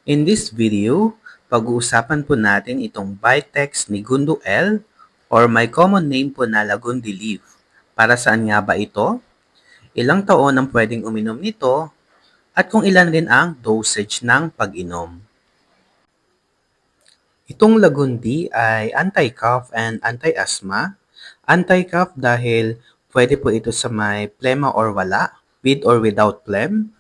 In this video, pag-uusapan po natin itong Vitex Nigundo L or may common name po na Lagundi leaf. Para saan nga ba ito? Ilang taon ang pwedeng uminom nito? At kung ilan rin ang dosage ng pag-inom. Itong Lagundi ay anti-cough and anti-asthma. Anti-cough dahil pwede po ito sa may plema or wala, with or without phlegm.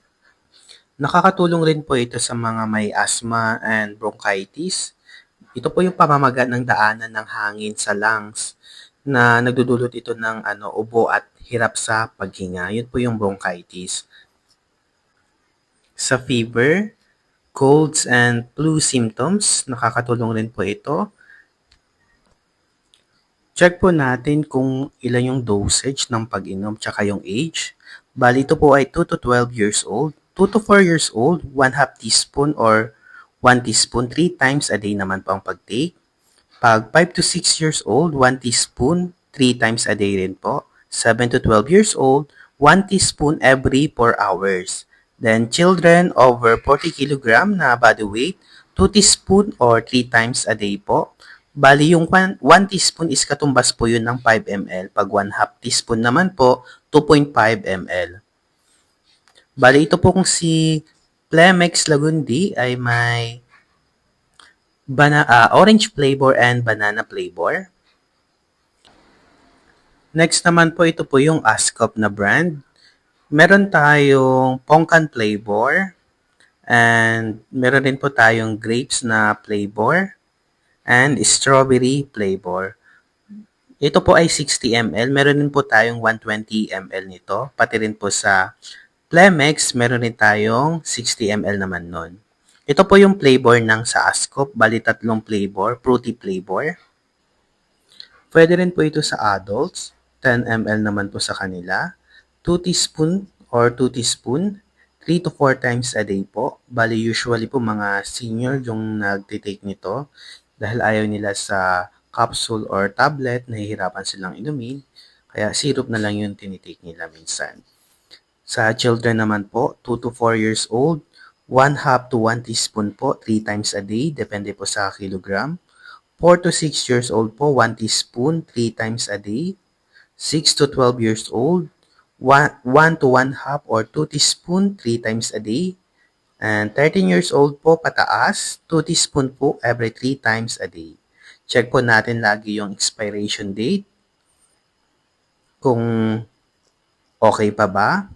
Nakakatulong rin po ito sa mga may asthma and bronchitis. Ito po yung pamamaga ng daanan ng hangin sa lungs na nagdudulot ito ng ubo at hirap sa paghinga. Yun po yung bronchitis. Sa fever, colds and flu symptoms, nakakatulong rin po ito. Check po natin kung ilan yung dosage ng pag-inom tsaka yung age. Bali ito po ay 2 to 12 years old. 2 to 4 years old, 1/2 teaspoon or 1 teaspoon 3 times a day naman po ang pag-take. Pag 5 to 6 years old, 1 teaspoon 3 times a day rin po. 7 to 12 years old, 1 teaspoon every 4 hours. Then children over 40 kg na body weight, 2 teaspoon or 3 times a day po. Bali yung 1 teaspoon is katumbas po yun ng 5 ml. Pag 1/2 teaspoon naman po, 2.5 ml. Bali ito po kung si Plemex Lagundi ay may orange flavor and banana flavor. Next naman po ito po yung Ascop na brand. Meron tayong Pongkan flavor and meron din po tayong grapes na flavor and strawberry flavor. Ito po ay 60 ml. Meron din po tayong 120 ml nito. Pati rin po sa Plemex, meron din tayong 60 ml naman nun. Ito po yung flavor ng sa Ascop. Bali tatlong flavor, fruity flavor. Pwede rin po ito sa adults. 10 ml naman po sa kanila. 2 teaspoon or 2 teaspoon. 3 to 4 times a day po. Bali usually po mga senior yung nagtitake nito. Dahil ayaw nila sa capsule or tablet, nahihirapan silang inumin. Kaya syrup na lang yung tinitake nila minsan. Sa children naman po, 2 to 4 years old, 1/2 to 1 teaspoon po, 3 times a day, depende po sa kilogram. 4 to 6 years old po, 1 teaspoon, 3 times a day. 6 to 12 years old, 1 to 1/2 or 2 teaspoon, 3 times a day. And 13 years old po, pataas, 2 teaspoon po every 3 times a day. Check po natin lagi yung expiration date. Kung okay pa ba.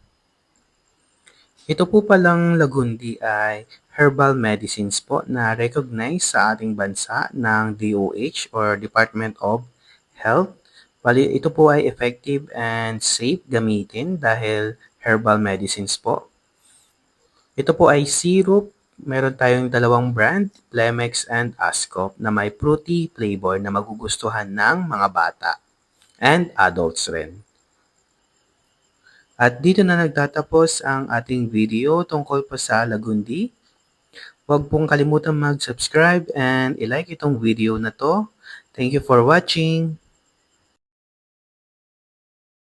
Ito po palang Lagundi ay herbal medicines po na recognized sa ating bansa ng DOH or Department of Health. Bali, ito po ay effective and safe gamitin dahil herbal medicines po. Ito po ay syrup. Meron tayong dalawang brand, Plemex and Ascop, na may fruity flavor na magugustuhan ng mga bata and adults rin. At dito na nagtatapos ang ating video tungkol po sa Lagundi. Huwag pong kalimutan mag-subscribe and i-like itong video na to. Thank you for watching!